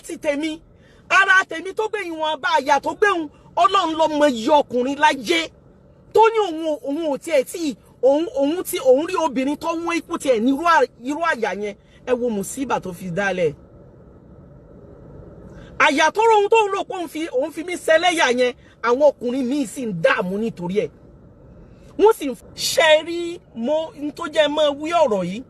ti tèmi ara tèmi tó gbé ìwọ̀n bá àyà tó gbé Ọlọ́run ló mọ iye ọkùnrin láyé tó ní òun ò tiẹ̀ tí òun rí obìnrin tó wọ́n ikú tiẹ̀ ní irú àyà yẹn ẹ wo mùsíbà tó fi dálẹ̀ àyà tó rohun tó ń rò pé òun fi mí ṣẹlẹ́yà yẹn àwọn ọkùnrin míì sì ń dààmú nítorí ẹ̀ wọ́n sì ṣe rí mo n tó jẹ́ mọ́ wí ọ̀rọ̀ yìí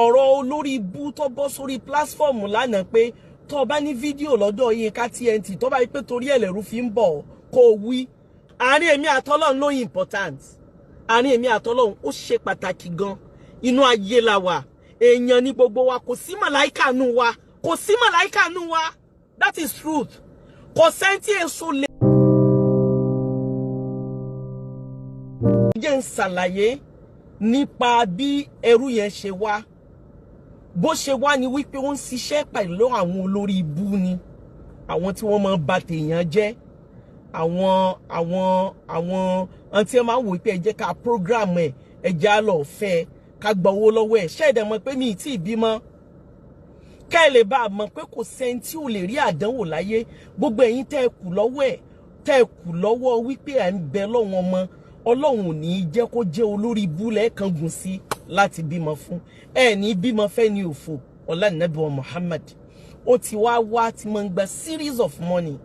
ọ̀rọ̀ olórí ibú tó bọ́ sórí platform lánàá pé tó bá ní fídíò lọ́dọ̀ Yinka TNT tó bá rí pé torí ẹlẹ́rú fi ń bọ̀ kó wí àárín èmi àtọ́lọ́run ló important àárín èmi àtọ́lọ́run ó ṣe pàtàkì gan inú ayé la wà èèyàn ní gbogbo wa kò sí màláìkà nù wa kò sí màláìkà nù wa that is truth kò sẹ́ńtì èso lè. jẹ́ ń ṣàlàyé nípa bí ẹrú yẹn ṣe wá bó ṣe wá ni wípé ó ń ṣiṣẹ́ pẹ̀lú àwọn olórí ibú ni àwọn tí wọ́n máa ń bà tèèyàn jẹ́ àwọn tí wọ́n máa ń wò pé ẹ jẹ́ ká program ẹ̀ ẹ jẹ́ á lọ fẹ́ ká gba owó lọ́wọ́ ẹ̀ ṣẹ́ẹ̀dẹ̀ mọ̀ pé mi ì tí ì bímọ ká ẹ lè bá a mọ̀ pé kò sẹ́ni tí ò lè rí àdánwò láyé gbogbo ẹ̀yin tẹ́ ẹ kù lọ́wọ́ ẹ̀ tẹ́ ẹ kù lọ́wọ́ wípé ẹ̀ ń bẹ lọ́wọ́ ọmọ Ọlọ́run ò ní jẹ́ kó jẹ́ olórí ibú lẹ́ẹ̀kan gùn sí láti bímọ fún ẹ ní bímọ fẹ́ ní òfò ọlá nàbí wa Muhammad ó ti wá ti máa ń gba series of money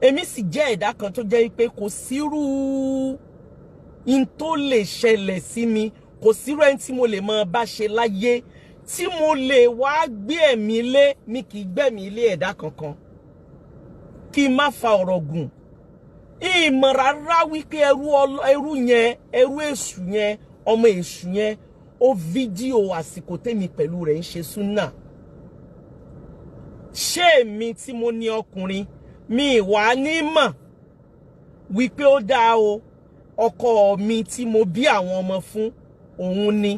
èmi sì jẹ́ ẹ̀dá kan tó jẹ́ pé kò sírú in tó lè ṣẹlẹ̀ sí mi kò sírú ẹni tí mo lè máa bá ṣe láyé tí mo lè wá gbé ẹ̀mí lé mi kì í gbẹ̀mí lé ẹ̀dá kankan kí n má fa ọ̀rọ̀ gùn ìmọ̀ rárá wípé ẹrú yẹn ẹrú èṣù yẹn ọmọ èṣù yẹn ó fídíò àsìkò tèmi pẹ̀lú rẹ̀ ń ṣe súnà ṣé èmi tí mo ní ọkùnrin mi wà ní mọ̀ wípé ó dáa o ọkọ mi tí mo bí àwọn ọmọ fún òun ni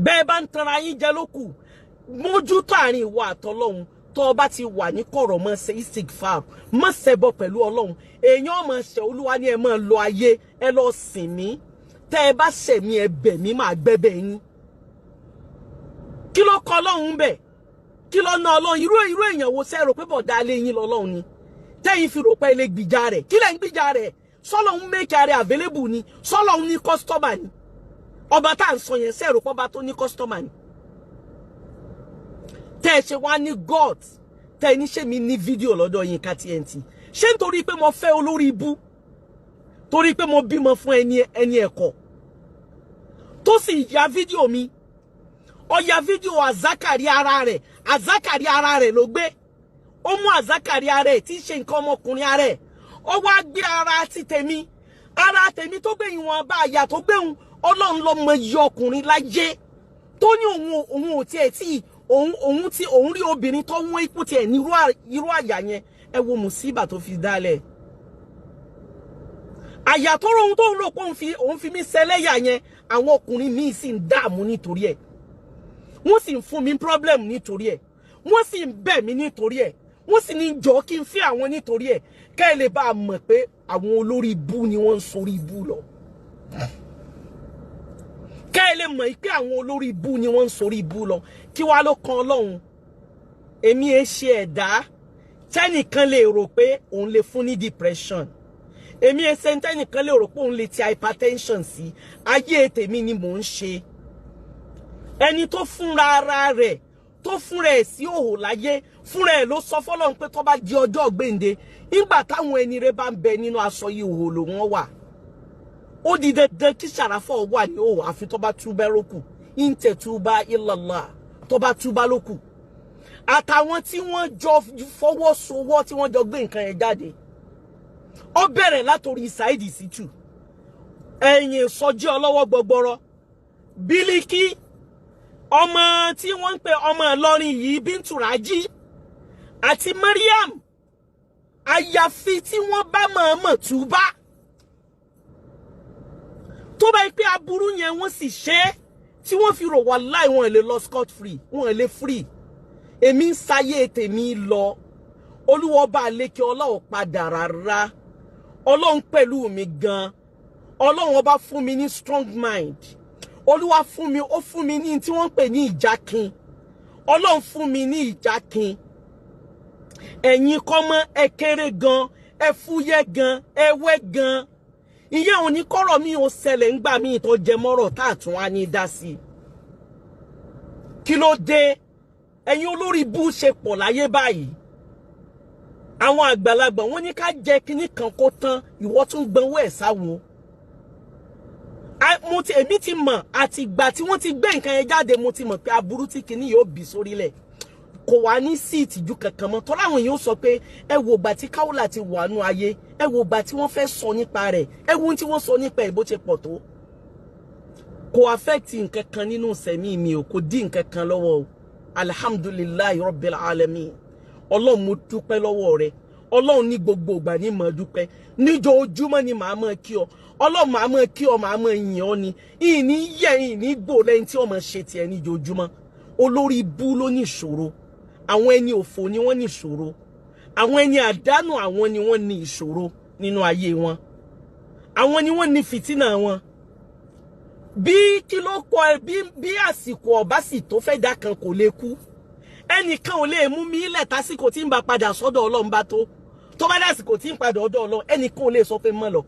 bẹ́ẹ̀ bá ń tanra yín jẹ lókù mójútó àárín ìwọ àtọlọ́hun tó bá ti wà ní kọ̀rọ̀ mọ́ ṣe istighfar mọ́ ṣẹbọ pẹ̀lú Ọlọ́hun èèyàn mọ́ ṣe Olúwa ní ẹ mọ́ lọ ayé ẹ lọ sìn mí tẹ́ ẹ bá ṣẹ̀ mí ẹ bẹ̀ mí máa gbẹ́bẹ̀ yín kí ló kọ Ọlọ́hun bẹ̀ kí ló ná Ọlọ́hun irú èèyàn wo ṣe rò pé bọ̀dá alẹ́ yín lọ́lọ́hun ni tẹ́yìn fi rò pé ilé gbìjà rẹ̀ kí lẹ́ ń gbìjà rẹ̀ sọ́lọ́hun make are available ni sọ́lọ́hun ní customer ni ọba tá à ń sọ yẹn ṣe rò pé ọba tó ní customer ni tẹ́ ẹ ṣe wá ní God tẹ́ ẹ ní ṣe mi ní fídíò lọ́dọ̀ Yinka TNT ṣé nítorí pé mo fẹ́ olórí ibú torí pé mo bímọ fún ẹni ẹ̀kọ́ tó sì ya fídíò mi ó ya fídíò àzákàrí ara rẹ̀ ló gbé ó mú àzákàrí ara rẹ̀ tí ń ṣe nǹkan ọmọkùnrin ara rẹ̀ ó wá gbé ara tèmi tó gbé ìwọ̀n bá àyà tó gbé Ọlọ́run ló mọ iye ọkùnrin láyé tó ní òun ò tiẹ̀ tí òun rí obìnrin tó wọ́n ikú tiẹ̀ ní irú àyà yẹn ẹ wo mùsíbà tó fi dálẹ̀ àyà tó rohun tó ń rò pé òun fi mí ṣẹlẹ́yà yẹn àwọn ọkùnrin míì sì ń dààmú nítorí ẹ̀ wọ́n sì ń fún mi problem nítorí ẹ̀ wọ́n sì ń bẹ̀ mí nítorí ẹ̀ wọ́n sì ní jọ kí n fẹ́ àwọn nítorí ẹ̀ kẹ́ ẹ lè bá a mọ̀ pé àwọn olórí ibú ni wọ́n ń sorí ibú lọ kẹ́ ẹ lè mọ̀ pé àwọn olórí ibú ni wọ́n ń sorí ibú lọ kí wá ló kan Ọlọ́run èmi ẹ ṣe ẹ̀dá tẹ́nìkan lè rò pé òun lè fún ní depression èmi ẹ ṣe tẹ́nìkan lè rò pé òun lè ti hypertension sí ayé tèmi ni mò ń ṣe ẹni tó fúnra ara rẹ̀ tó fúnra ẹ̀ sí òhò láyé fúnra ẹ̀ ló sọ fọ́lọ́run pé tó bá di ọjọ́ gbèǹde nígbà táwọn ẹni rẹ̀ bá ń bẹ nínú aṣọ yìí òhò ló wọ́n wà ó di dandan kí Ṣàràfọ̀ wà ní òhò àfi tó bá túbá lókù inte túbá illallah tó bá túbá lókù àtàwọn tí wọ́n jọ fọwọ́sowọ́ tí wọ́n jọ gbé nǹkan yẹn jáde ó bẹ̀rẹ̀ látorí Saidi Situ ẹ̀yìn Sọjí ọlọ́wọ́ gbọgbọrọ Bílíkì ọmọ tí wọ́n ń pè ọmọ Ìlọrin yìí Bíntu Rájí àti Mariam àyàfi tí wọ́n bá mọ̀ọ́mọ̀ túbá tó bá pé aburú yẹn wọ́n sì ṣe é tí wọ́n fi rò wàláhì wọ́n lè lọ scot free wọ́n lè free èmi ń sáyé tèmi lọ Olúwa bá lékè Ọlọ́run padà rárá Ọlọ́run pẹ̀lú mi gan Ọlọ́run ọba fún mi ní strong mind Olúwa fún mi ó fún mi ní tí wọ́n pè ní ìjákin Ọlọ́run fún mi ní ìjákin ẹ̀yin kọ́mọ ẹ kéré gan, ẹ fúyẹ́ gan, ẹ wẹ́ gan. Ìyẹn ò ní kọ́rọ̀ mi ò ṣẹlẹ̀ ńgbà mi tó jẹ mọ́rọ̀ tá tún wá ní dá sí. Kí ló dé? Ẹ̀yin olórí bú ṣe pọ̀ láyé báyìí. Àwọn àgbàlagbà wọ́n ní ká jẹ kíní kan kó tán, ìwọ tún gbọ́nwó ẹ̀ sáwo. Èmi ti mọ̀ àti ìgbà tí wọ́n ti gbé nǹkan yẹn jáde mo ti mọ̀ pé aburú tí kíní yóò bì sórílẹ̀. Kò wá ní sí ìtìjú kankan mọ́. Tọ́lá àwọn èèyàn sọ pé ẹ wo ìgbà tí Kaola ti wà nú ayé, ẹ wo ìgbà tí wọ́n fẹ́ sọ nípa rẹ̀, ẹ wo ohun tí wọ́n sọ nípa ẹ̀ bó ṣe pọ̀ tó. Kò affect nǹkan kan nínú sẹ̀mí mi o, kò dí nǹkan kan lọ́wọ́ o. Alhamdulillahi Rabbil Alamin. Ọlọ́run mo dúpẹ́ lọ́wọ́ rẹ. Ọlọ́run ní gbogbo ìgbà ní mo dúpẹ́. Níjojúmọ́ ni màá máa kí ọ. Ọlọ́run màá máa kí ọ, màá máa yìn ọ ni. Ìní yẹ ìní gbò lẹ́yìn tí ọmọ ṣe tiẹ̀ níjojúmọ́. Olórí bú ló ní ìṣòro. Àwọn ẹni òfò ni wọ́n ní ìṣòro. Àwọn ẹni àdánù àwọn ni wọ́n ní ìṣòro nínú ayé wọn. Àwọn ni wọ́n ní fìtínà wọn. Bí kí ló kọ ẹ bí àsìkò ọba sì tó fẹ́ dá kan kò lè kú. Ẹnìkan ò lè mú mi ilẹ̀ tásìkò tí ń bá padà sọ́dọ̀ Ọlọ́run bá tó. Tó bá dásìkò tí ń padà ọ̀dọ̀ Ọlọ́run, ẹnìkan ò lè sọ pé mọ́ lọ.